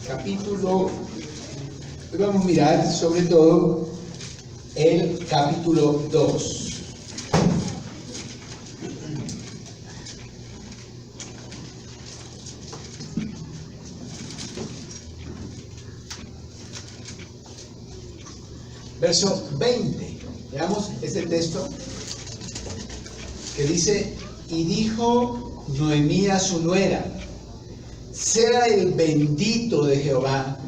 capítulo, hoy vamos a mirar sobre todo el capítulo 2. Verso 20, veamos este texto que dice: y dijo Noemí a su nuera, sea el bendito de Jehová,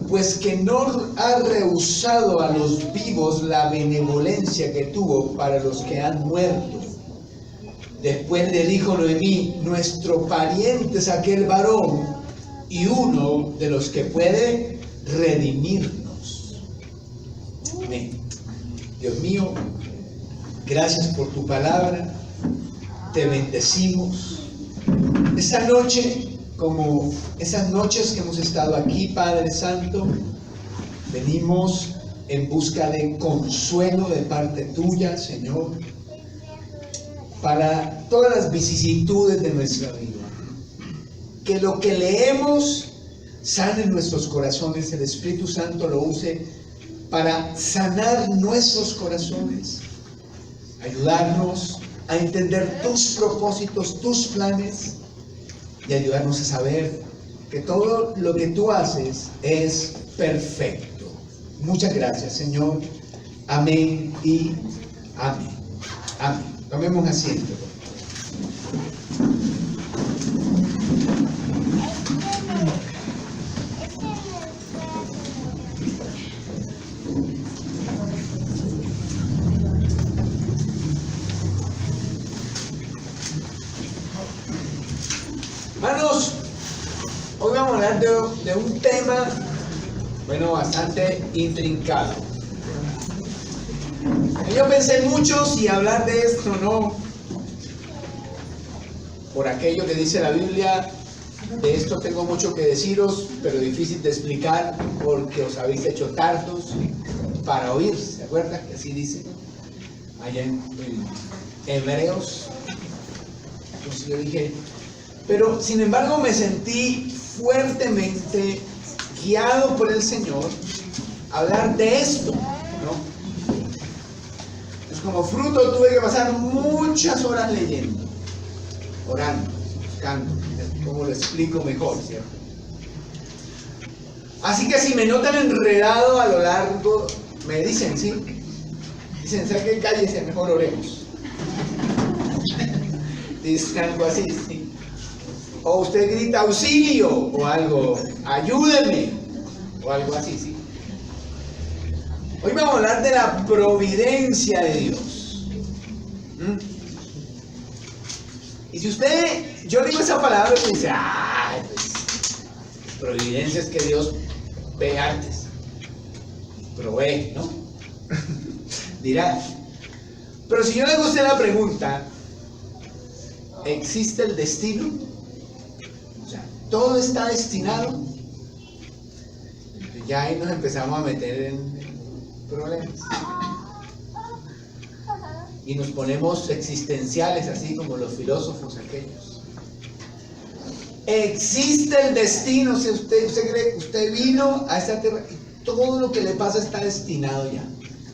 pues que no ha rehusado a los vivos la benevolencia que tuvo para los que han muerto. Después le dijo Noemí: nuestro pariente es aquel varón y uno de los que puede redimirnos. Amén. Dios mío, gracias por tu palabra, te bendecimos. Esta noche, como esas noches que hemos estado aquí, Padre Santo, venimos en busca de consuelo de parte tuya, Señor, para todas las vicisitudes de nuestra vida. Que lo que leemos sane nuestros corazones, el Espíritu Santo lo use para sanar nuestros corazones, ayudarnos a entender tus propósitos, tus planes, y ayudarnos a saber que todo lo que tú haces es perfecto. Muchas gracias, Señor. Amén y amén. Amén. Tomemos asiento. Hermanos, hoy vamos a hablar de un tema, bueno, bastante intrincado. Yo pensé mucho si hablar de esto o no, por aquello que dice la Biblia. De esto tengo mucho que deciros, pero difícil de explicar porque os habéis hecho tardos para oír. ¿Se acuerdan que así dice allá en Hebreos? Entonces yo dije, pero sin embargo me sentí fuertemente guiado por el Señor a hablar de esto, ¿no? Pues como fruto tuve que pasar muchas horas leyendo, orando, buscando cómo lo explico mejor, ¿cierto? Así que si me notan enredado a lo largo, me dicen, ¿sí? Dicen, ¿sabes qué? Cállese, mejor oremos. Dicen algo así, ¿sí? O usted grita auxilio o algo, ayúdeme o algo así, ¿sí? Hoy vamos a hablar de la providencia de Dios. Y si usted, yo digo esa palabra y dice, ay, pues, providencia es que Dios ve antes, provee, ¿no? Dirá. Pero si yo le hago a usted la pregunta, ¿existe el destino? O sea, ¿todo está destinado? Ya ahí nos empezamos a meter en problemas. Y nos ponemos existenciales, así como los filósofos aquellos. Existe el destino. Si usted cree que usted vino a esta tierra y todo lo que le pasa está destinado ya.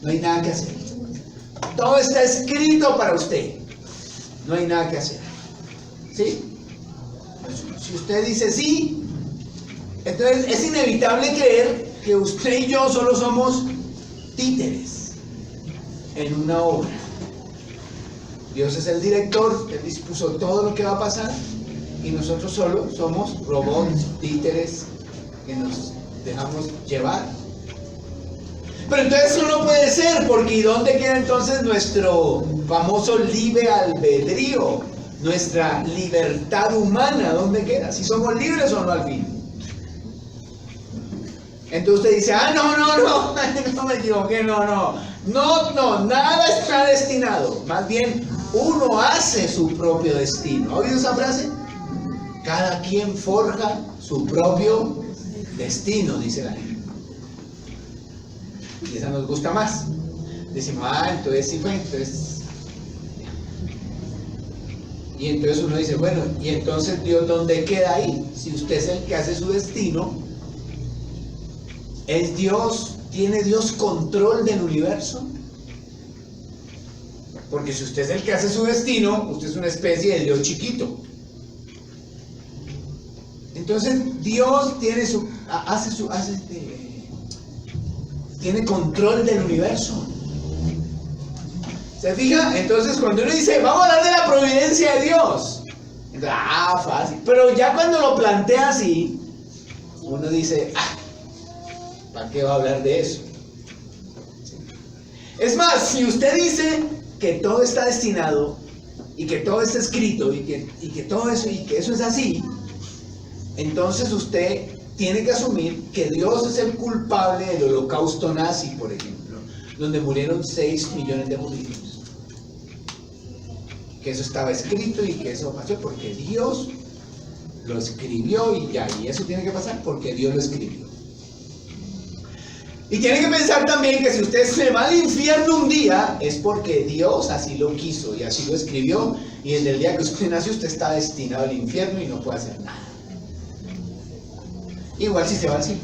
No hay nada que hacer. Todo está escrito para usted. No hay nada que hacer. ¿Sí? Si usted dice sí, entonces es inevitable creer que usted y yo solo somos títeres en una obra. Dios es el director, Él dispuso todo lo que va a pasar y nosotros solo somos robots, títeres que nos dejamos llevar. Pero entonces eso no puede ser, porque ¿y dónde queda entonces nuestro famoso libre albedrío? Nuestra libertad humana, ¿dónde queda? Si somos libres o no al fin. Entonces usted dice, no me equivoqué, no, nada está destinado. Más bien, uno hace su propio destino. ¿Ha oído esa frase? Cada quien forja su propio destino, dice la gente. Y esa nos gusta más. Decimos, entonces sí fue, entonces. Y entonces uno dice, bueno, ¿y entonces Dios dónde queda ahí? Si usted es el que hace su destino, ¿Es Dios, tiene Dios control del universo? Porque si usted es el que hace su destino, usted es una especie de Dios chiquito. Entonces Dios tiene tiene control del universo. ¿Se fija? Entonces cuando uno dice, vamos a hablar de la providencia de Dios, entonces, fácil. Pero ya cuando lo plantea así, uno dice, ¿para qué va a hablar de eso? Es más, si usted dice que todo está destinado y que todo está escrito y que todo eso y que eso es así, entonces usted tiene que asumir que Dios es el culpable del holocausto nazi, por ejemplo, donde murieron 6 millones de judíos. Que eso estaba escrito y que eso pasó porque Dios lo escribió y ya, y eso tiene que pasar porque Dios lo escribió. Y tiene que pensar también que si usted se va al infierno un día, es porque Dios así lo quiso y así lo escribió, y desde el día que usted nació, usted está destinado al infierno y no puede hacer nada. Igual si se va al cielo.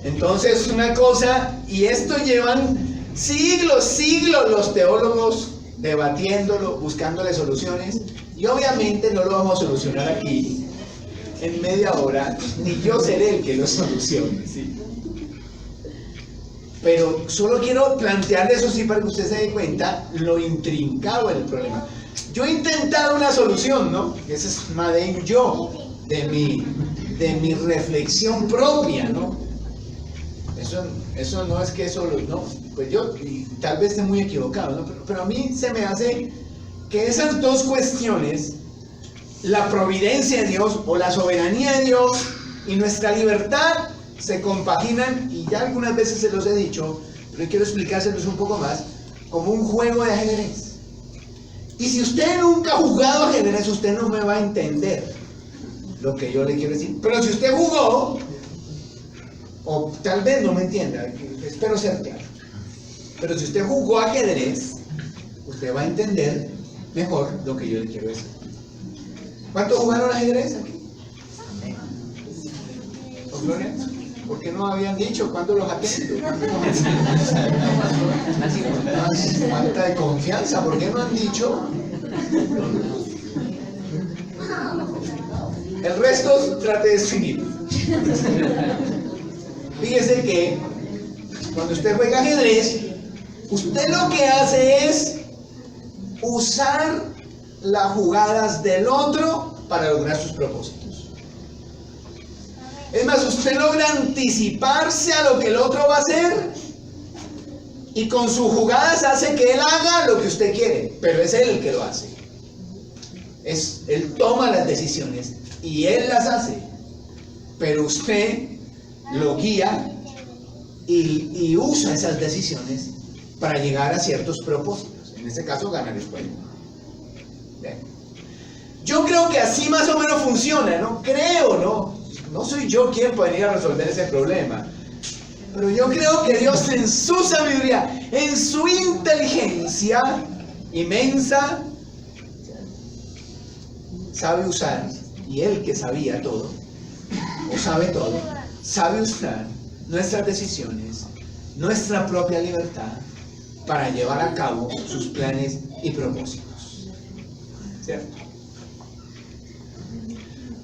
Entonces, una cosa, y esto llevan siglos los teólogos debatiéndolo, buscándole soluciones, y obviamente no lo vamos a solucionar aquí en media hora, ni yo seré el que lo solucione, ¿sí? Pero solo quiero plantear eso sí para que usted se dé cuenta lo intrincado del problema. Yo he intentado una solución, ¿no? Ese es más de yo, de mi reflexión propia, ¿no? Eso no es que eso, no, pues yo tal vez esté muy equivocado, ¿no? Pero a mí se me hace que esas dos cuestiones, la providencia de Dios o la soberanía de Dios y nuestra libertad, se compaginan, y ya algunas veces se los he dicho, pero quiero explicárselos un poco más, como un juego de ajedrez. Y si usted nunca ha jugado ajedrez, usted no me va a entender lo que yo le quiero decir. Pero si usted jugó, o tal vez no me entienda, espero ser claro, pero si usted jugó ajedrez, usted va a entender mejor lo que yo le quiero decir. ¿Cuántos jugaron ajedrez aquí? ¿O Gloria? ¿Por qué no habían dicho? ¿Cuándo los atento? Falta de confianza. ¿Por qué no han dicho? El resto trate de escribir. Fíjese que cuando usted juega ajedrez, usted lo que hace es usar las jugadas del otro para lograr sus propósitos. Es más, usted logra anticiparse a lo que el otro va a hacer y con sus jugadas hace que él haga lo que usted quiere, pero es él el que lo hace. Él toma las decisiones y él las hace, pero usted lo guía y usa esas decisiones para llegar a ciertos propósitos. En este caso, ganar el juego. Yo creo que así más o menos funciona, ¿no? Creo, ¿no? No soy yo quien podría resolver ese problema, pero yo creo que Dios en su sabiduría, en su inteligencia inmensa, sabe usar, y Él que sabía todo, o sabe todo, sabe usar nuestras decisiones, nuestra propia libertad, para llevar a cabo sus planes y propósitos. ¿Cierto?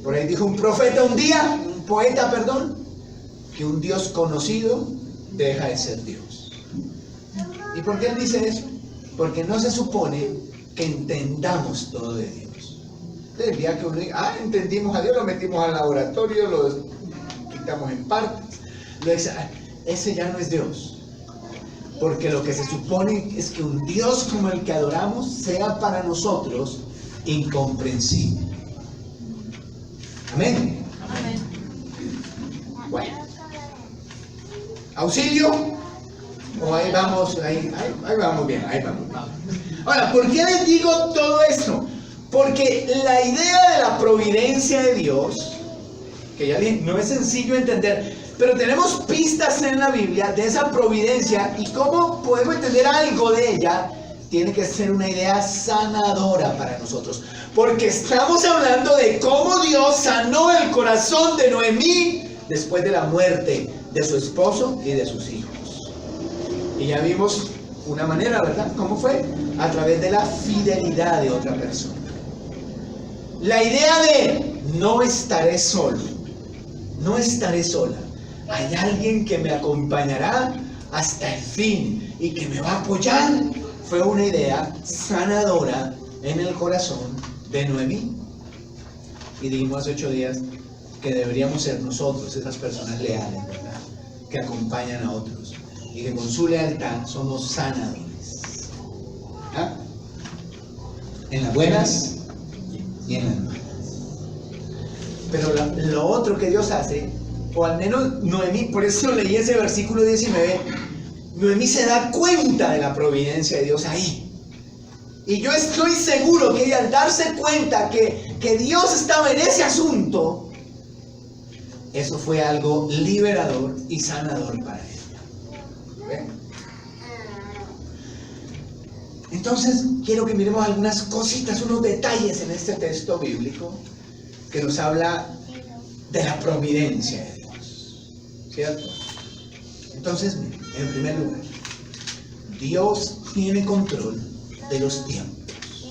Por ahí dijo un profeta un día, un poeta, perdón, que un Dios conocido deja de ser Dios. ¿Y por qué él dice eso? Porque no se supone que entendamos todo de Dios. Entonces, el día que uno diga, entendimos a Dios, lo metimos al laboratorio, lo quitamos en partes, ese ya no es Dios. Porque lo que se supone es que un Dios como el que adoramos sea para nosotros incomprensible. Amén. Amén. Bueno. ¿Auxilio? ¿O ahí vamos? Ahí vamos bien, ahí vamos bien. Ahora, ¿por qué les digo todo esto? Porque la idea de la providencia de Dios, que ya dije, no es sencillo entender, pero tenemos pistas en la Biblia de esa providencia, y cómo podemos entender algo de ella, tiene que ser una idea sanadora para nosotros. Porque estamos hablando de cómo Dios sanó el corazón de Noemí después de la muerte de su esposo y de sus hijos. Y ya vimos una manera, ¿verdad? ¿Cómo fue? A través de la fidelidad de otra persona. La idea de no estaré solo, no estaré sola. Hay alguien que me acompañará hasta el fin y que me va a apoyar. Fue una idea sanadora en el corazón de Noemí. Y dijimos hace 8 días que deberíamos ser nosotros esas personas leales, ¿verdad? Que acompañan a otros y que con su lealtad somos sanadores. ¿Ah? En las buenas y en las malas. Pero lo otro que Dios hace, o al menos Noemí, por eso leí ese versículo 19, Noemí se da cuenta de la providencia de Dios ahí. Y yo estoy seguro que ella, al darse cuenta que Dios estaba en ese asunto, eso fue algo liberador y sanador para ella. ¿Ven? Entonces, quiero que miremos algunas cositas, unos detalles en este texto bíblico que nos habla de la providencia de Dios. ¿Cierto? Entonces, miren, en primer lugar, Dios tiene control de los tiempos.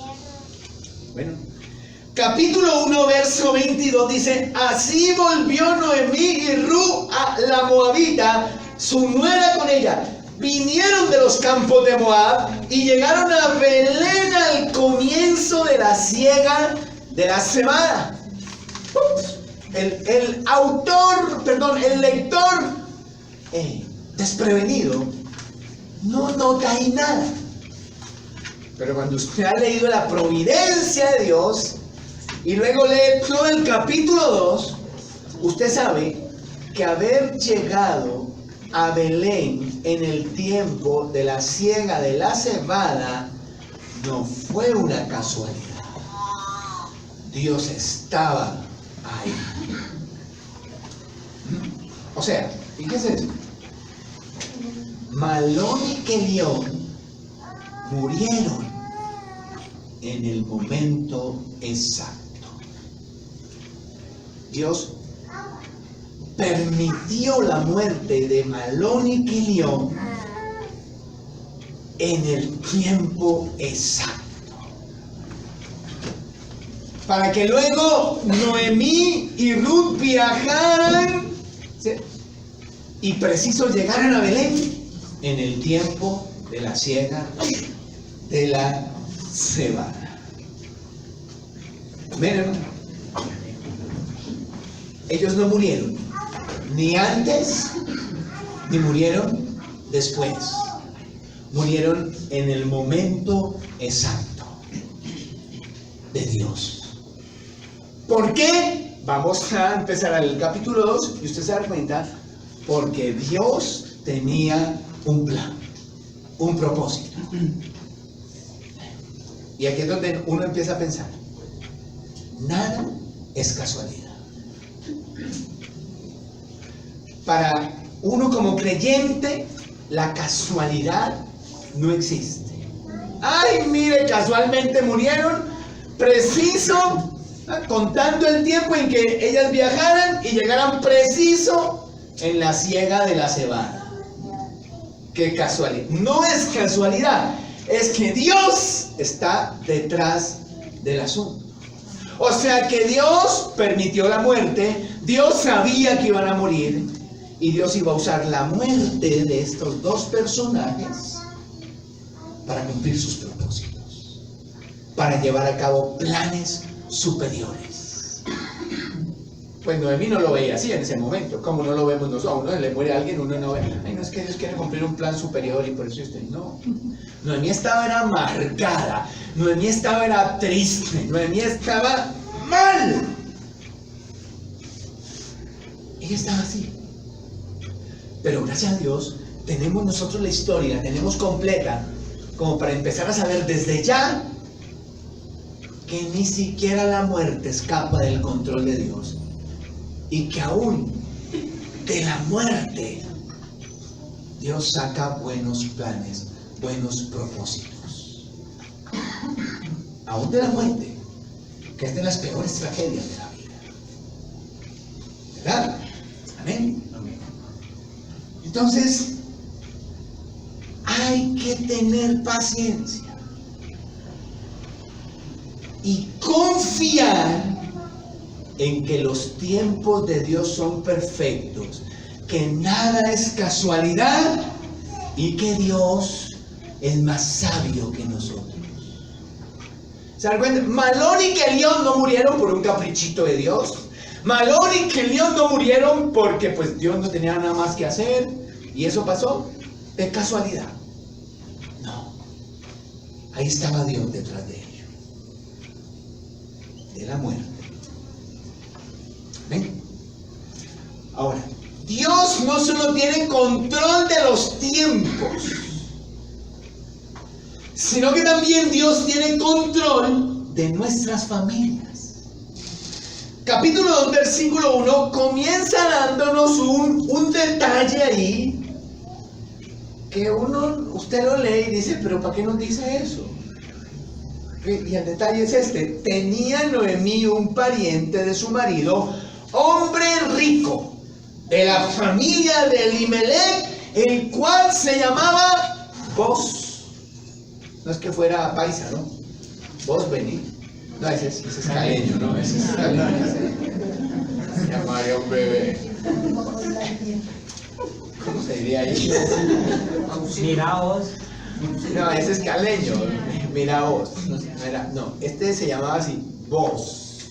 Bueno, capítulo 1, verso 22 dice: así volvió Noemí y Rut a la Moabita, su nuera con ella. Vinieron de los campos de Moab y llegaron a Belén al comienzo de la siega de la cebada. El lector desprevenido no nota ahí nada. Pero cuando usted ha leído la providencia de Dios y luego lee todo el capítulo 2, usted sabe que haber llegado a Belén en el tiempo de la siega de la cebada no fue una casualidad. Dios estaba ahí. O sea, fíjese esto: Malón y Kelión murieron en el momento exacto. Dios permitió la muerte de Malón y Kelión en el tiempo exacto, para que luego Noemí y Rut viajaran, ¿sí?, y preciso llegaran a Belén en el tiempo de la siega de la cebada. Miren, ellos no murieron ni antes ni murieron después. Murieron en el momento exacto de Dios. ¿Por qué? Vamos a empezar al capítulo 2 y usted se da cuenta. Porque Dios tenía un plan, un propósito. Y aquí es donde uno empieza a pensar: nada es casualidad. Para uno como creyente, la casualidad no existe. Ay, mire, casualmente murieron, preciso, contando el tiempo en que ellas viajaran y llegaran preciso en la siega de la cebada. Qué casualidad. No es casualidad, es que Dios está detrás del asunto. O sea que Dios permitió la muerte, Dios sabía que iban a morir, y Dios iba a usar la muerte de estos dos personajes para cumplir sus propósitos, para llevar a cabo planes superiores. Pues Noemí no lo veía así en ese momento, como no lo vemos nosotros. A uno le muere alguien, uno no ve: ay, no, es que Dios quiere cumplir un plan superior y por eso usted no. Noemí estaba era amargada, Noemí estaba era triste, Noemí estaba mal. Ella estaba así. Pero gracias a Dios tenemos nosotros la historia, la tenemos completa, como para empezar a saber desde ya que ni siquiera la muerte escapa del control de Dios. Y que aún de la muerte Dios saca buenos planes, buenos propósitos. Aún de la muerte, que es de las peores tragedias de la vida. ¿Verdad? Amén. Entonces, hay que tener paciencia y confiar en que los tiempos de Dios son perfectos, que nada es casualidad y que Dios es más sabio que nosotros. ¿Se dan cuenta? Malón y Kelión no murieron por un caprichito de Dios. Malón y Kelión no murieron porque pues Dios no tenía nada más que hacer y eso pasó de casualidad. No, ahí estaba Dios detrás de ellos, de la muerte. ¿Ven? Ahora, Dios no solo tiene control de los tiempos, sino que también Dios tiene control de nuestras familias. Capítulo 2, versículo 1 comienza dándonos un detalle ahí que usted lo lee y dice, pero ¿para qué nos dice eso? Y el detalle es este: tenía Noemí un pariente de su marido, hombre rico, de la familia de Elimelech, el cual se llamaba Boz. No es que fuera paisa, ¿no? Boz Bení. No, ese es caleño, ¿no? Ese es caleño. Se llamaría un bebé. ¿Cómo se diría ahí? Miraos. No, ese es caleño. Miraos. No, este se llamaba así, Boz.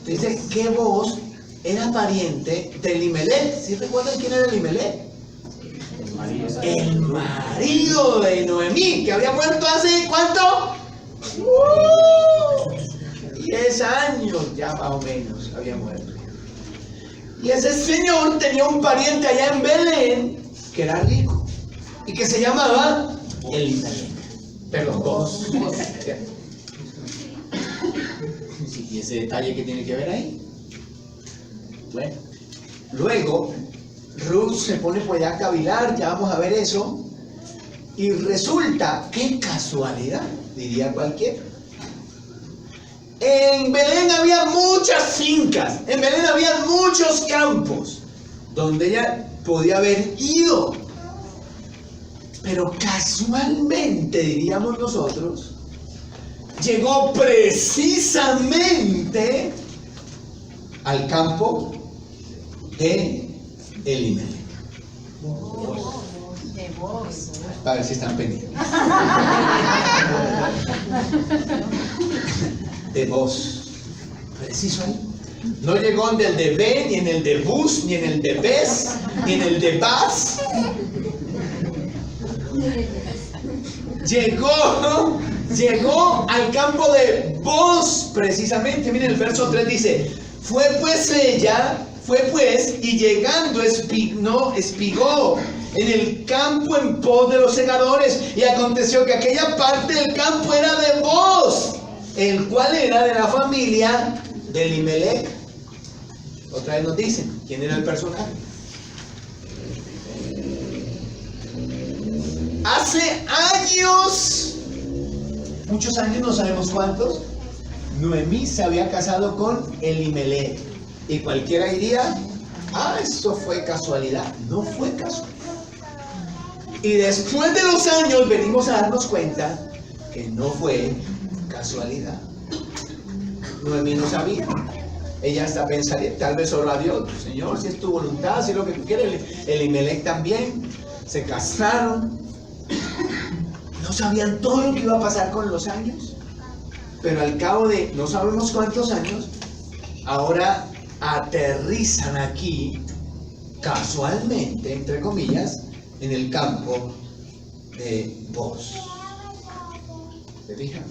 Dice que Boz era pariente de Elimelech. ¿Sí recuerdan quién era Elimelech? El marido de Noemí, que había muerto hace ¿cuánto? 10 años ya más o menos había muerto. Y ese señor tenía un pariente allá en Belén que era rico y que se llamaba Elimelech. Perdón, Boz. Sí, ¿y ese detalle qué tiene que ver ahí? Bueno, luego Ruth se pone pues ya a cavilar, ya vamos a ver eso. Y resulta, qué casualidad, diría cualquiera. En Belén había muchas fincas, en Belén había muchos campos donde ella podía haber ido. Pero casualmente, diríamos nosotros, llegó precisamente al campo de Elimelech. De Boz. Para ver si están pendientes. De Boz. Preciso ahí. No llegó en el de B, ni en el de Bus, ni en el de Bes, ni en el de Bas. Llegó al campo de Boz, precisamente. Miren, el verso 3 dice: fue pues, y llegando espigó en el campo en pos de los segadores. Y aconteció que aquella parte del campo era de Boz, el cual era de la familia de Elimelech. Otra vez nos dicen quién era el personaje. Hace años, muchos años, no sabemos cuántos, Noemí se había casado con Elimelech. Y cualquiera diría, esto fue casualidad. No fue casualidad. Y después de los años venimos a darnos cuenta que no fue casualidad. Noemí no sabía. Ella hasta pensaría, tal vez oró a Dios: Señor, si es tu voluntad, si es lo que tú quieres. Elimelech también. Se casaron. No sabían todo lo que iba a pasar con los años. Pero al cabo de no sabemos cuántos años, ahora aterrizan aquí, casualmente, entre comillas, en el campo de Boz. ¿Se fijan?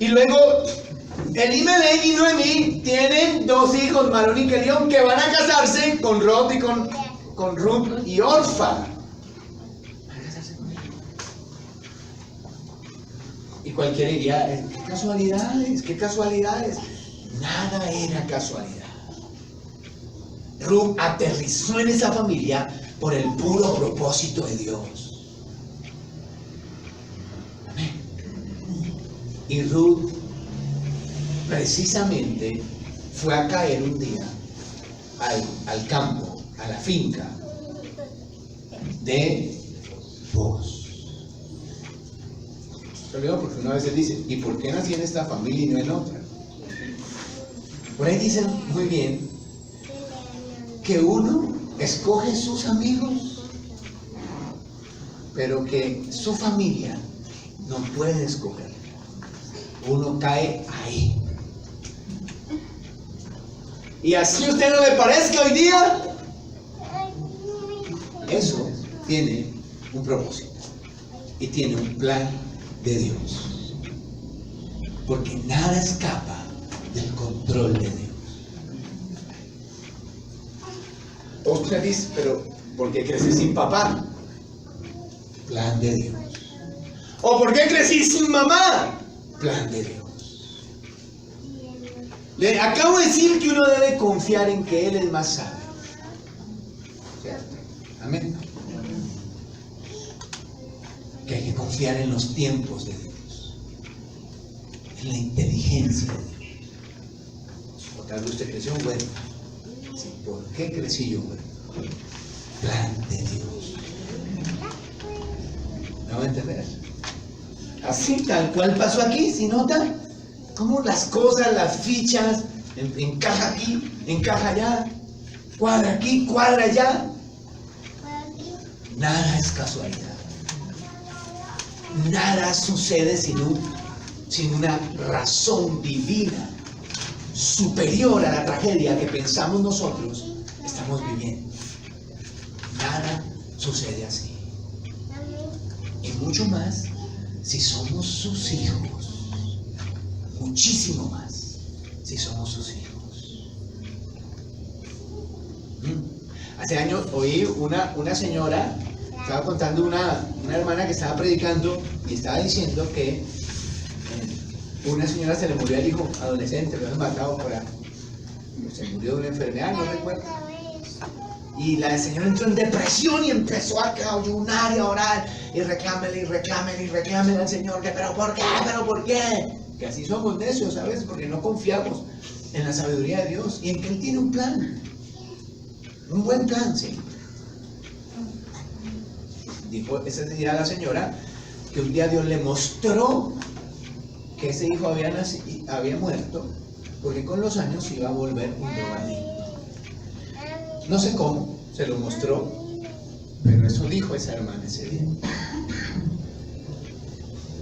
Y luego Elimelech y Noemí tienen dos hijos, Malón y Kelión, que van a casarse con Ruth y Orfa. Y cualquiera diría, qué casualidades. Nada era casualidad. Ruth aterrizó en esa familia por el puro propósito de Dios. Amén. Y Ruth precisamente fue a caer un día al campo, a la finca de vos. Lo digo porque una vez dice, ¿y por qué nací en esta familia y no en otra? Por ahí dicen muy bien que uno escoge sus amigos, pero que su familia no puede escoger. Uno cae ahí. Y así a usted no le parezca hoy día, eso tiene un propósito y tiene un plan de Dios, porque nada escapa del control de Dios. Usted dice, pero ¿por qué crecí sin papá? Plan de Dios. ¿O por qué crecí sin mamá? Plan de Dios. Le acabo de decir que uno debe confiar en que Él es más sabio. ¿Cierto? Amén. Que hay que confiar en los tiempos de Dios, en la inteligencia de Dios. O tal vez usted creció bueno. Sí, ¿por qué crecí yo bueno? Plan de Dios. ¿No va a entender? Así tal cual pasó aquí, ¿sí nota? Cómo las cosas, las fichas, encaja aquí, encaja allá, cuadra aquí, cuadra allá. Nada es casualidad. Nada sucede sin una razón divina superior a la tragedia que pensamos nosotros estamos viviendo. Nada sucede así. Y mucho más si somos sus hijos. Muchísimo más si somos sus hijos. Hace años oí una señora, estaba contando una hermana que estaba predicando y estaba diciendo que una señora se le murió al hijo adolescente, lo habían matado por ahí. Se murió de una enfermedad, no recuerdo. Y la señora entró en depresión y empezó a ayunar y a orar y reclámele al Señor, que pero ¿por qué? Que así somos necios, ¿sabes? Porque no confiamos en la sabiduría de Dios y en que Él tiene un plan. Un buen plan, sí. Dijo esa día la señora que un día Dios le mostró que ese hijo había muerto porque con los años iba a volver un drogadicto. No sé cómo, se lo mostró, pero eso dijo esa hermana ese día.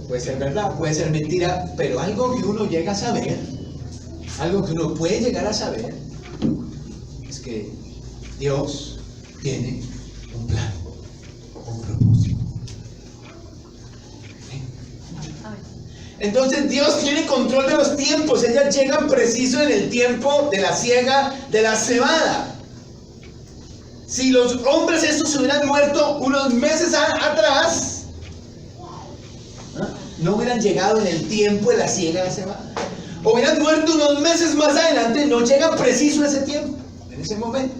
Puede ser verdad, puede ser mentira, pero algo que uno llega a saber, algo que uno puede llegar a saber, es que Dios tiene un plan, un propósito. Entonces Dios tiene control de los tiempos. Ellas llegan preciso en el tiempo de la siega de la cebada. Si los hombres estos se hubieran muerto unos meses atrás, no hubieran llegado en el tiempo de la siega de la cebada. O hubieran muerto unos meses más adelante, no llegan preciso ese tiempo, en ese momento.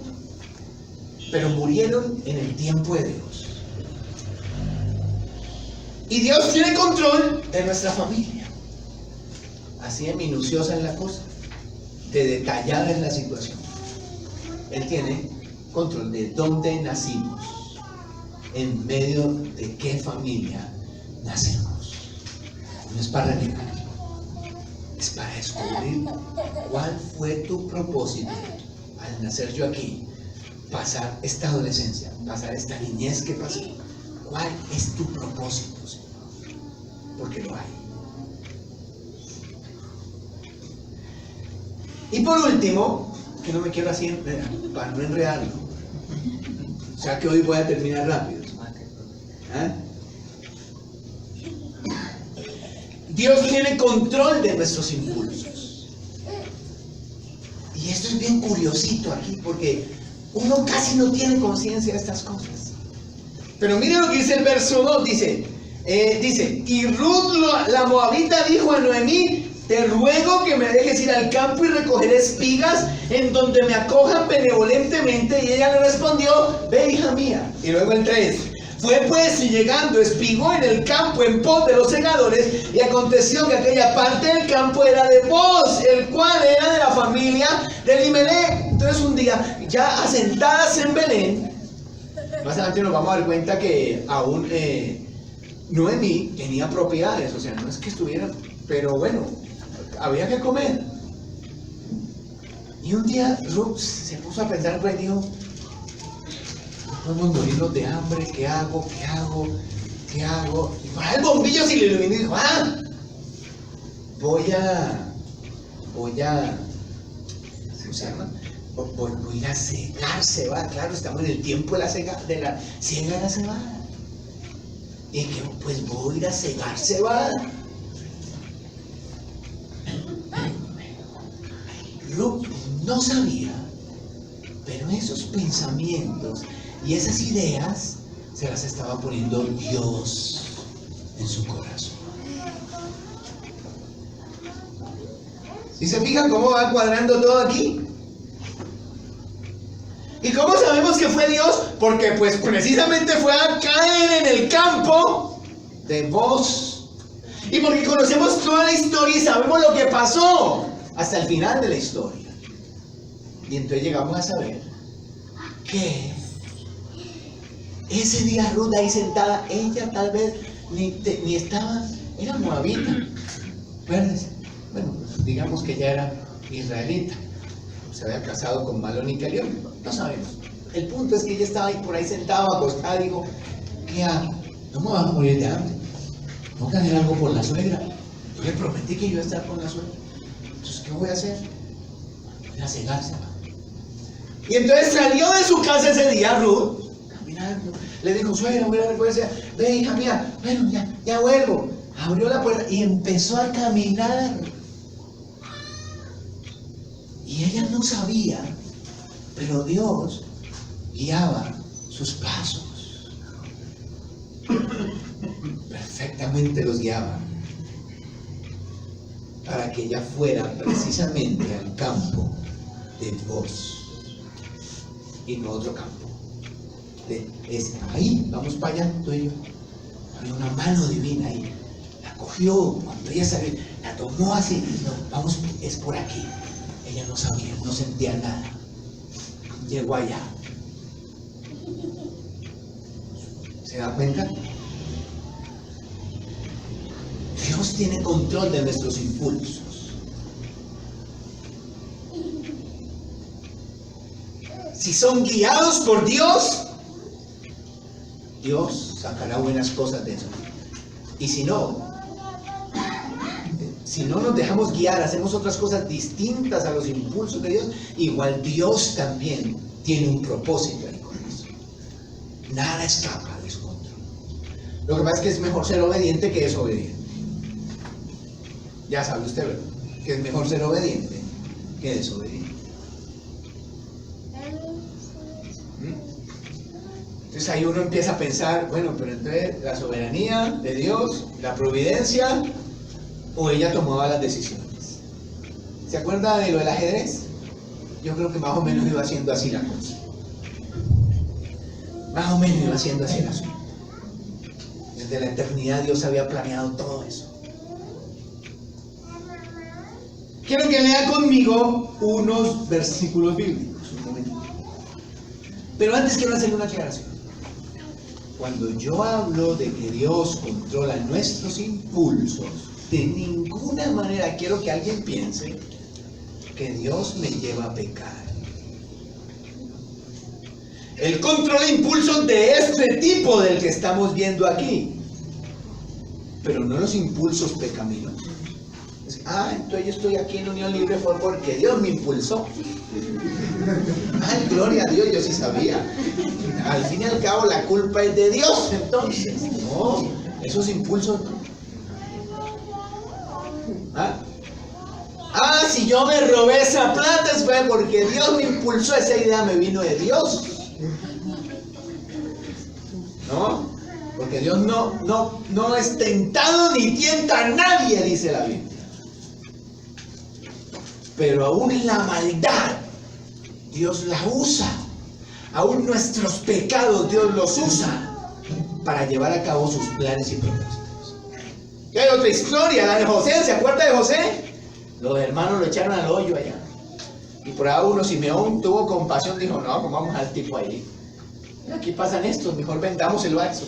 Pero murieron en el tiempo de Dios. Y Dios tiene control de nuestra familia. Así de minuciosa es la cosa, de detallada es la situación. Él tiene control de dónde nacimos, en medio de qué familia nacemos. No es para renegar, es para descubrir cuál fue tu propósito al nacer yo aquí, pasar esta adolescencia, pasar esta niñez que pasé. ¿Cuál es tu propósito, Señor? Porque lo hay. Y por último, que no me quiero así para no enredarlo, o sea que hoy voy a terminar rápido. ¿Ah? Dios tiene control de nuestros impulsos. Y esto es bien curiosito aquí, porque uno casi no tiene conciencia de estas cosas. Pero mire lo que dice el verso 2, dice, y Ruth la moabita dijo a Noemí, te ruego que me dejes ir al campo y recoger espigas en donde me acojan benevolentemente. Y ella le respondió, ve hija mía. Y luego el 3, Fue pues y llegando, espigó en el campo en pos de los segadores, y aconteció que aquella parte del campo era de Booz, el cual era de la familia de Elimelech. Entonces un día, ya asentadas en Belén, más adelante nos vamos a dar cuenta que aún Noemí tenía propiedades, o sea, no es que estuviera, pero bueno, había que comer. Y un día Ruth se puso a pensar, pues dijo, vamos a morirnos de hambre, ¿qué hago? ¿Qué hago? ¿Qué hago? Y por ahí el bombillo se le iluminó y dijo, voy a, ¿cómo se llama? Voy a ir a segar cebada. Claro, estamos en el tiempo de la siega de la cebada. Y que pues voy a ir a segar cebada. Ruth no sabía, pero esos pensamientos y esas ideas se las estaba poniendo Dios en su corazón. ¿Y se fijan cómo va cuadrando todo aquí? ¿Y cómo sabemos que fue Dios? Porque pues precisamente fue a caer en el campo de Booz. Y porque conocemos toda la historia y sabemos lo que pasó hasta el final de la historia. Y entonces llegamos a saber que ese día Ruth ahí sentada, ella tal vez ni estaba, era moabita. Bueno, digamos que ya era israelita. Se había casado con Malón y Calión, no sabemos. El punto es que ella estaba ahí por ahí sentada, acostada, y dijo, ¿qué hago? No me vas a morir de hambre. Tengo que hacer algo por la suegra. Yo le prometí que iba a estar con la suegra. Entonces, ¿qué voy a hacer? Voy a cegarse. Y entonces salió de su casa ese día Ruth, caminando. Le dijo, suegra, voy a recoger. Ve, hija mía, bueno, ya vuelvo. Abrió la puerta y empezó a caminar. Y ella no sabía, pero Dios guiaba sus pasos. Perfectamente los guiaba para que ella fuera precisamente al campo de Booz y no otro campo. Ahí, vamos para allá, tú y yo. Había una mano divina ahí. La cogió cuando ella salió, la tomó así. No, vamos, es por aquí. Ella no sabía, no sentía nada. Llegó allá. ¿Se da cuenta? Dios tiene control de nuestros impulsos. Si son guiados por Dios, Dios sacará buenas cosas de eso. Y si no nos dejamos guiar, hacemos otras cosas distintas a los impulsos de Dios, igual Dios también tiene un propósito ahí con eso. Nada escapa de su control. Lo que pasa es que es mejor ser obediente que desobediente. Ya sabe usted, ¿verdad? Que es mejor ser obediente que desobediente. Entonces ahí uno empieza a pensar, bueno, pero entonces la soberanía de Dios, la providencia, o ella tomaba las decisiones. ¿Se acuerda de lo del ajedrez? Yo creo que más o menos iba haciendo así la cosa. Más o menos iba haciendo así la cosa. Desde la eternidad Dios había planeado todo eso. Quiero que lea conmigo unos versículos bíblicos. Un momento. Pero antes quiero hacer una aclaración. Cuando yo hablo de que Dios controla nuestros impulsos, de ninguna manera quiero que alguien piense que Dios me lleva a pecar. Él controla impulsos de este tipo del que estamos viendo aquí, pero no los impulsos pecaminosos. Entonces yo estoy aquí en Unión Libre fue porque Dios me impulsó. Gloria a Dios, yo sí sabía. Al fin y al cabo la culpa es de Dios, entonces. No, esos impulsos no. Si yo me robé esa plata fue porque Dios me impulsó, esa idea me vino de Dios. ¿No? Porque Dios no es tentado ni tienta a nadie, dice la Biblia. Pero aún la maldad, Dios la usa. Aún nuestros pecados, Dios los usa para llevar a cabo sus planes y propósitos. Y hay otra historia, la de José. ¿Se acuerda de José? Los hermanos lo echaron al hoyo allá. Y por ahí uno, Simeón, tuvo compasión, dijo, no, pongamos al tipo ahí. Y aquí pasan estos, mejor vendamos el vaso.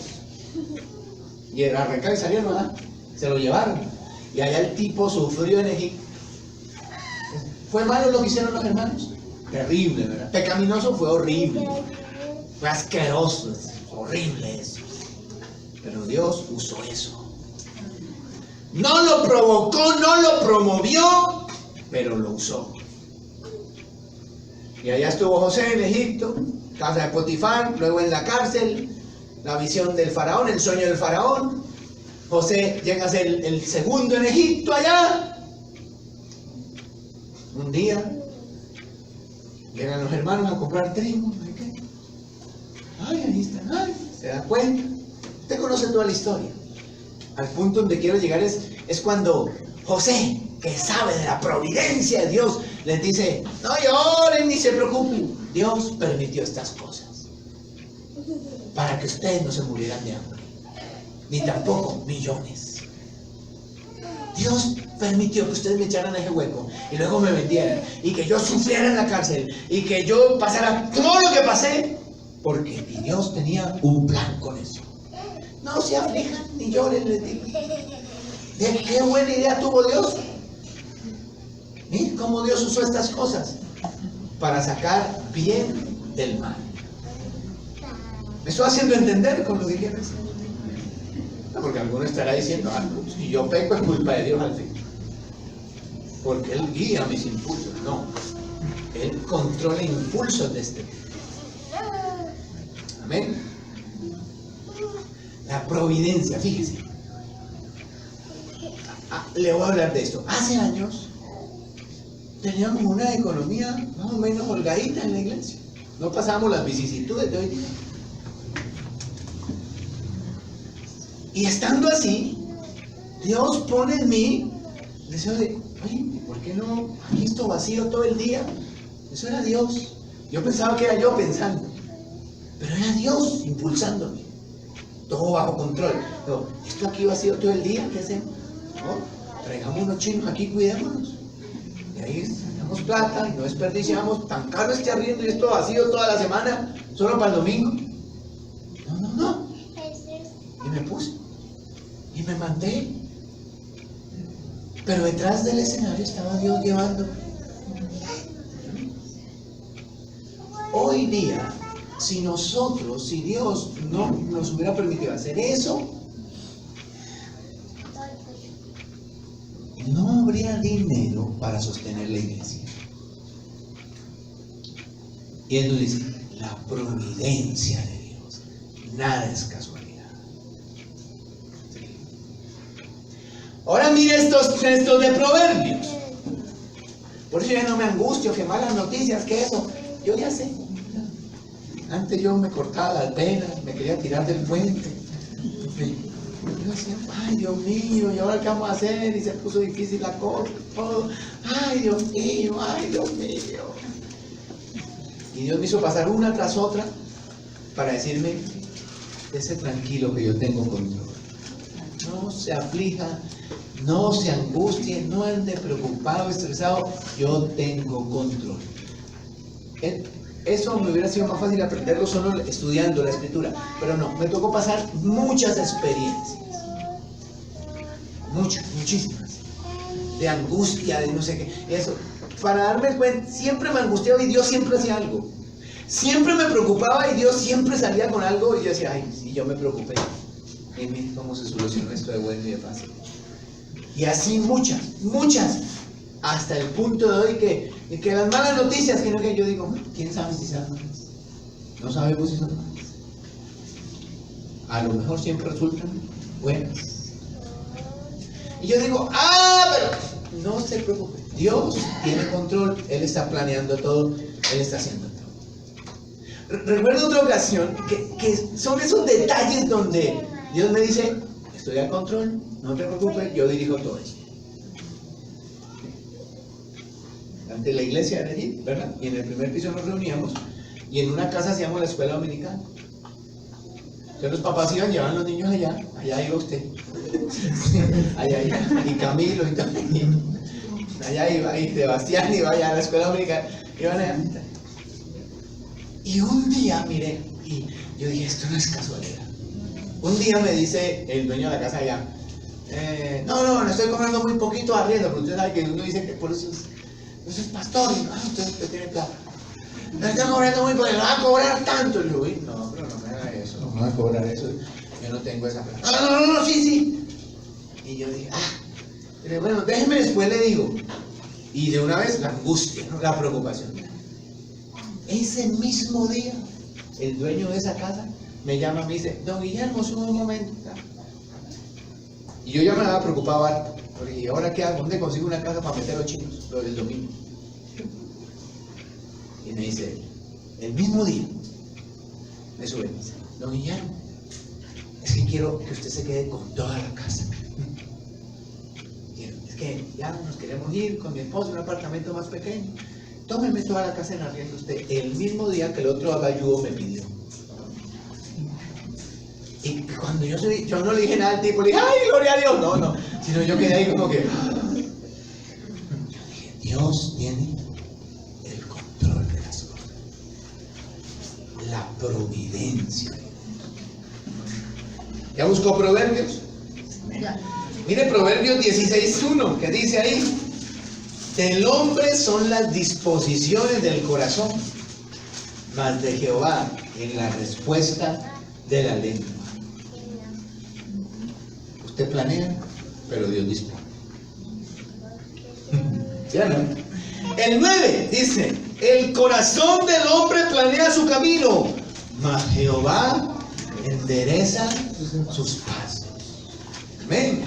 Y el arrancar y salió, ¿no? Se lo llevaron. Y allá el tipo sufrió en Egipto. ¿Fue malo lo que hicieron los hermanos? Terrible, ¿verdad? Pecaminoso, fue horrible. Fue asqueroso, horrible eso. Pero Dios usó eso. No lo provocó, no lo promovió, pero lo usó. Y allá estuvo José en Egipto, casa de Potifar, luego en la cárcel, la visión del faraón, el sueño del faraón. José llega a ser el segundo en Egipto allá. Un día llegan los hermanos a comprar trigo, no sé qué. Ay, ahí están, ay, se da cuenta. Usted conoce toda la historia. Al punto donde quiero llegar es cuando José, que sabe de la providencia de Dios, les dice, no lloren ni se preocupen, Dios permitió estas cosas para que ustedes no se murieran de hambre, ni tampoco millones. Dios permitió que ustedes me echaran a ese hueco y luego me vendieran y que yo sufriera en la cárcel y que yo pasara todo lo que pasé, porque Dios tenía un plan con eso. No se aflijan ni lloren, les digo. ¿Qué buena idea tuvo Dios? Miren cómo Dios usó estas cosas para sacar bien del mal. ¿Me estoy haciendo entender con lo que quiero decir? No, porque alguno estará diciendo, si yo peco es culpa de Dios al fin. Porque Él guía mis impulsos. No, Él controla impulsos de este tipo. Amén. La providencia, fíjese. Le voy a hablar de esto. Hace años teníamos una economía más o menos holgadita en la iglesia. No pasábamos las vicisitudes de hoy día. Y estando así, Dios pone en mí el deseo de, oye, ¿por qué no aquí esto vacío todo el día? Eso era Dios. Yo pensaba que era yo pensando, pero era Dios impulsándome. Todo bajo control. No, esto aquí vacío todo el día, ¿qué hacemos? No, traigamos unos chinos aquí, cuidémonos. Y ahí sacamos plata y no desperdiciamos. Tan caro este arriendo y esto vacío toda la semana, solo para el domingo. No. Y me puse. Y me mandé. Pero detrás del escenario estaba Dios llevando. Hoy día, si Dios no nos hubiera permitido hacer eso, no habría dinero para sostener la iglesia. Y Él nos dice, la providencia de Dios, nada es casualidad. Ahora mire estos textos de Proverbios. Por eso ya no me angustio, que malas noticias, que eso. Yo ya sé. Antes yo me cortaba las venas, me quería tirar del puente. Yo decía, ay Dios mío, ¿y ahora qué vamos a hacer? Y se puso difícil la cosa, todo. Ay Dios mío, ay Dios mío. Y Dios me hizo pasar una tras otra para decirme, esté tranquilo que yo tengo control. No se aflija, no se angustie, no ande preocupado, estresado, yo tengo control. Eso me hubiera sido más fácil aprenderlo solo estudiando la escritura, pero no, me tocó pasar muchas experiencias, muchísimas, de angustia, de no sé qué, eso, para darme cuenta, siempre me angustiaba y Dios siempre hacía algo, siempre me preocupaba y Dios siempre salía con algo y yo decía, ay, sí, yo me preocupé, y mira cómo se solucionó esto de bueno y de fácil. Y así muchas, hasta el punto de hoy que las malas noticias, que yo digo, ¿quién sabe si son malas? No sabemos si son malas. A lo mejor siempre resultan buenas. Y yo digo, pero no se preocupe. Dios tiene control, Él está planeando todo, Él está haciendo todo. Recuerdo otra ocasión que son esos detalles donde Dios me dice, estoy al control, no te preocupes, yo dirijo todo esto. Ante la iglesia de allí, ¿verdad? Y en el primer piso nos reuníamos y en una casa hacíamos la escuela dominical. Entonces los papás iban, llevaban los niños allá iba usted. Allá iba, y Camilo y todo. Allá iba, y Sebastián iba allá a la escuela dominical. Iban allá. Y un día, mire, y yo dije, esto no es casualidad. Un día me dice el dueño de la casa allá, no, le estoy cobrando muy poquito arriendo, pero usted sabe que uno dice que por eso es pastor, y usted tiene plata. Le estoy cobrando muy poquito, le va a cobrar tanto. Y yo, uy, no, pero no me haga eso, no me va a cobrar eso, yo no tengo esa plata. No, sí. Y yo dije, bueno, déjeme después le digo. Y de una vez la angustia, ¿no? La preocupación. Ese mismo día, el dueño de esa casa me llama y me dice, don Guillermo, sube un momento. Y yo ya me había preocupado harto. ¿Y ahora qué hago? ¿Dónde consigo una casa para meter a los chinos? Lo del domingo. Y me dice, el mismo día, me sube y me dice, don Guillermo, es que quiero que usted se quede con toda la casa. Es que ya nos queremos ir con mi esposo a un apartamento más pequeño. Tómeme toda la casa en arriendo usted. El mismo día que el otro abayudo me pidió. Y cuando yo no le dije nada al tipo, le dije, ¡ay, gloria a Dios! No, sino yo quedé ahí como que... Yo dije, Dios tiene el control de las cosas. La providencia. ¿Ya buscó Proverbios? Mire Proverbios 16:1, que dice ahí, del hombre son las disposiciones del corazón, mas de Jehová en la respuesta de la lengua. Usted planea, pero Dios dispone. ¿Ya no? El 9 dice, el corazón del hombre planea su camino, mas Jehová endereza sus pasos. Amén.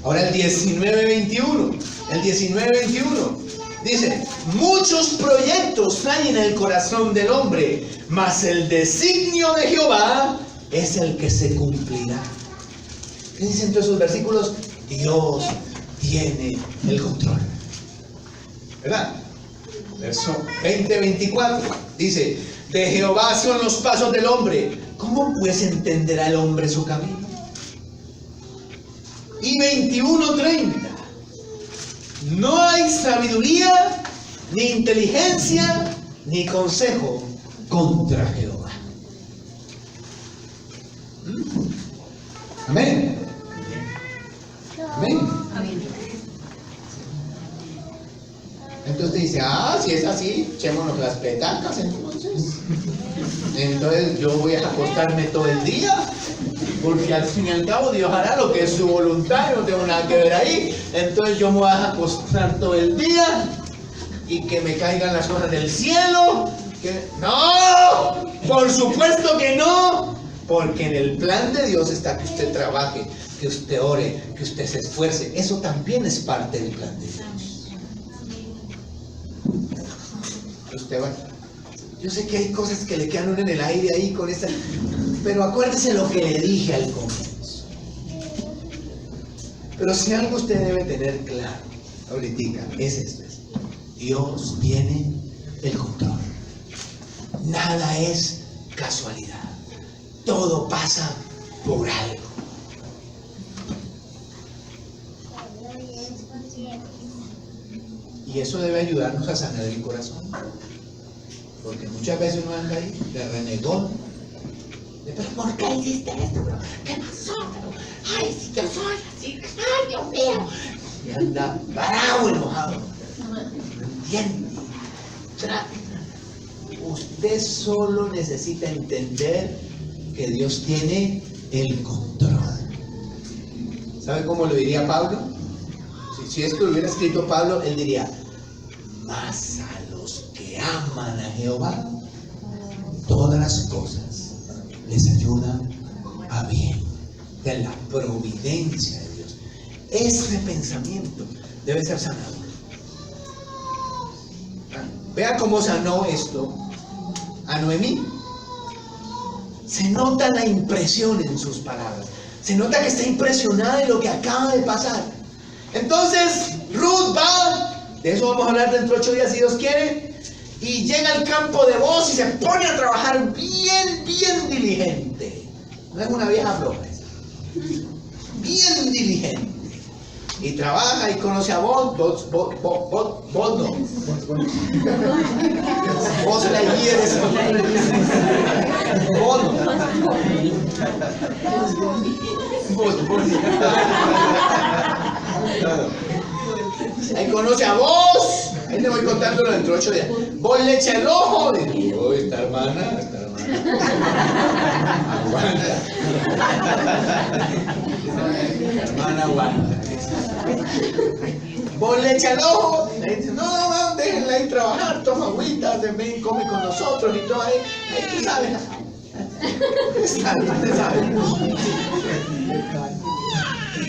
Ahora el 19:21. El 19:21 dice, muchos proyectos hay en el corazón del hombre, mas el designio de Jehová es el que se cumplirá. ¿Qué dicen todos esos versículos? Dios tiene el control. ¿Verdad? Verso 20-24 dice, de Jehová son los pasos del hombre, ¿cómo pues entenderá el hombre su camino? Y 21:30, no hay sabiduría, ni inteligencia, ni consejo contra Jehová. Amén. Amén. Entonces dice, si es así, echémonos las petacas entonces. Entonces yo voy a acostarme todo el día, porque al fin y al cabo Dios hará lo que es su voluntad, yo no tengo nada que ver ahí. Entonces yo me voy a acostar todo el día y que me caigan las cosas del cielo. ¡No! Por supuesto que no, porque en el plan de Dios está que usted trabaje, que usted ore, que usted se esfuerce. Eso también es parte del plan de Dios. Usted va. Yo sé que hay cosas que le quedan en el aire ahí con esta, pero acuérdese lo que le dije al comienzo. Pero si algo usted debe tener claro ahorita es esto: Dios tiene el control. Nada es casualidad. Todo pasa por algo. Y eso debe ayudarnos a sanar el corazón. Porque muchas veces uno anda ahí de renegón. Pero ¿por qué hiciste esto? ¿Qué pasó? Ay, si yo soy así, ay, Dios mío. Y anda bravo, enojado. ¿No entiende? Usted solo necesita entender que Dios tiene el control. ¿Sabe cómo lo diría Pablo? Si esto lo hubiera escrito Pablo, él diría: mas a los que aman a Jehová, todas las cosas les ayudan a bien. De la providencia de Dios. Ese pensamiento debe ser sanado. Vea cómo sanó esto a Noemí. Se nota la impresión en sus palabras. Se nota que está impresionada de lo que acaba de pasar. Entonces Ruth va, de eso vamos a hablar dentro de 8 días si Dios quiere, y llega al campo de Boaz y se pone a trabajar bien diligente. No es una vieja floja. Bien diligente. Y trabaja y conoce a vos no. Vos la guías. Vos no. Ahí conoce a vos. Ahí le voy contándolo dentro de 8 días. Vos le echa el ojo. Digo, esta hermana. Aguanta. Hermana, aguanta. Vos le echa el ojo. Le dice, no, déjenla ahí trabajar. Toma agüita, ven, come con nosotros y todo ahí. Ahí tú sabes. Usted sabe.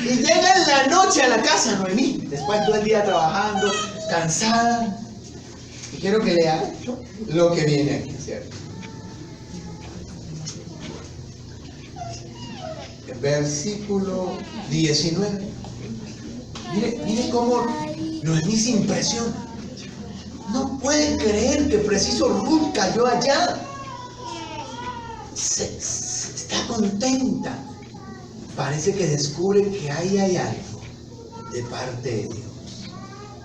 Y llega en la noche a la casa Noemí, después todo el día trabajando, cansada. Y quiero que lea lo que viene aquí, ¿cierto? El versículo 19. Mire cómo Noemí se impresiona. No puede creer que preciso Ruth cayó allá. Está contenta. Parece que descubre que ahí hay algo de parte de Dios.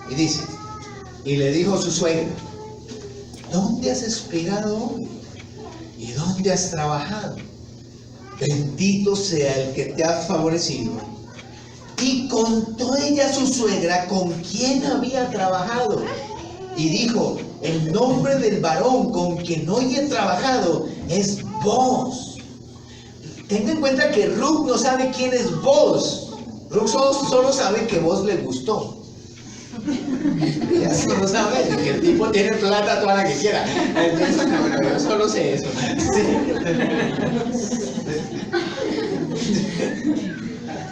Y dice, y le dijo a su suegra, ¿dónde has esperado hoy? ¿Y dónde has trabajado? Bendito sea el que te ha favorecido. Y contó ella a su suegra con quién había trabajado. Y dijo, el nombre del varón con quien hoy he trabajado es Boaz. Tenga en cuenta que Ruth no sabe quién es Boaz. Ruth solo sabe que Boaz le gustó. Ella solo sabe que el tipo tiene plata toda la que quiera. Bueno, yo solo sé eso.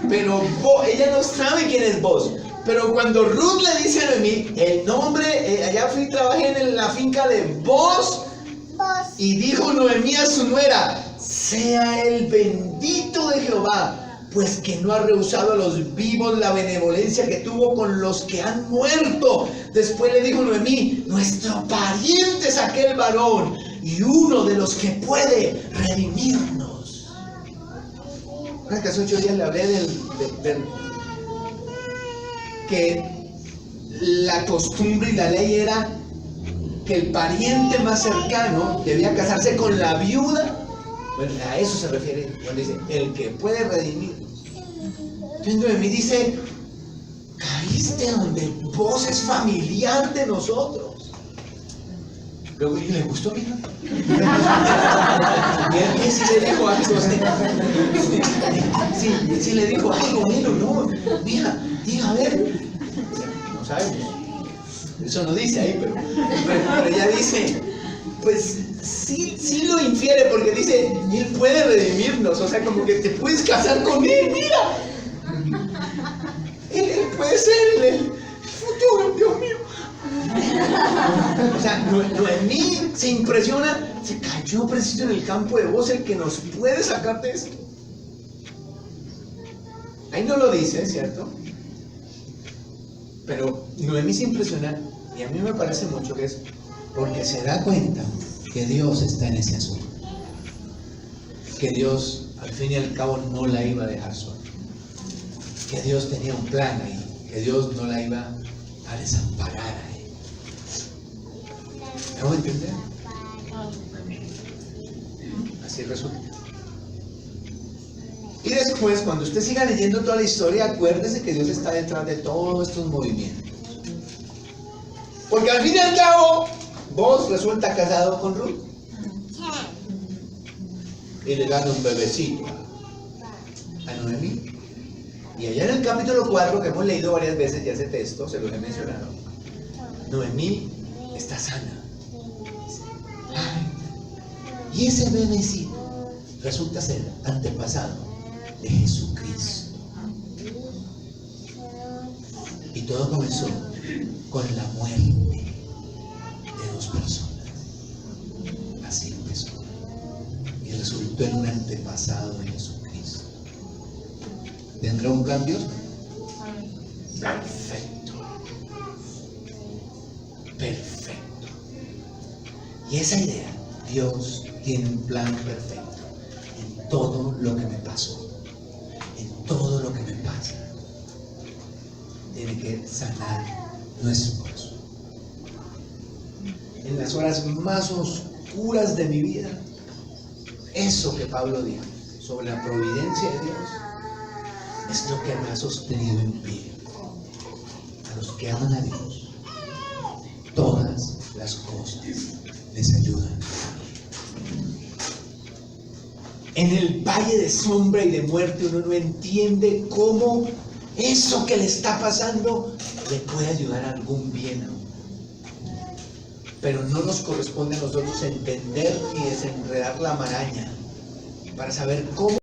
Pero ella no sabe quién es Boaz. Pero cuando Ruth le dice a Noemí, el nombre, allá trabajé en la finca de Boaz. Y dijo Noemí a su nuera, sea el bendito de Jehová, pues que no ha rehusado a los vivos la benevolencia que tuvo con los que han muerto. Después le dijo Noemí, nuestro pariente es aquel varón y uno de los que puede redimirnos. Hace 8 días le hablé del que la costumbre y la ley era que el pariente más cercano debía casarse con la viuda. Bueno, a eso se refiere cuando dice el que puede redimir. Entonces Noemí dice, caíste donde vos es familiar de nosotros. Luego le gustó, mija. Y él sí le dijo algo. Sí le dijo algo, bueno, no, mija, diga, a ver. No sabemos. Eso no dice ahí, pero ella dice, pues sí lo infiere porque dice, él puede redimirnos, o sea, como que te puedes casar con él, mira. Él puede ser el futuro, Dios mío. O sea, Noemí se impresiona, se cayó preciso en el campo de Boaz, el que nos puede sacar de esto. Ahí no lo dice, ¿cierto? Pero Noemí se impresiona, y a mí me parece mucho que es porque se da cuenta que Dios está en ese asunto. Que Dios, al fin y al cabo, no la iba a dejar sola. Que Dios tenía un plan ahí. Que Dios no la iba a desamparar ahí. ¿Me hago entender? Así resulta. Y después, cuando usted siga leyendo toda la historia, acuérdese que Dios está detrás de todos estos movimientos. Porque al fin y al cabo, Boaz resulta casado con Ruth. Y le dan un bebecito a Noemí. Y allá en el capítulo 4, que hemos leído varias veces ya ese texto, se los he mencionado, Noemí está sana. Ay, y ese bebecito resulta ser antepasado de Jesucristo. Y todo comenzó con la muerte de 2 personas. Así empezó. Y resultó en un antepasado de Jesucristo. ¿Tendrá un plan Dios? Perfecto. Perfecto. Y esa idea, Dios tiene un plan perfecto en todo lo que me pasó, en todo lo que me pasa, tiene que sanar nuestro corazón. En las horas más oscuras de mi vida, eso que Pablo dijo sobre la providencia de Dios es lo que me ha sostenido en pie. A los que aman a Dios, todas las cosas les ayudan. En el valle de sombra y de muerte uno no entiende cómo eso que le está pasando le puede ayudar a algún bien a uno. Pero no nos corresponde a nosotros entender y desenredar la maraña para saber cómo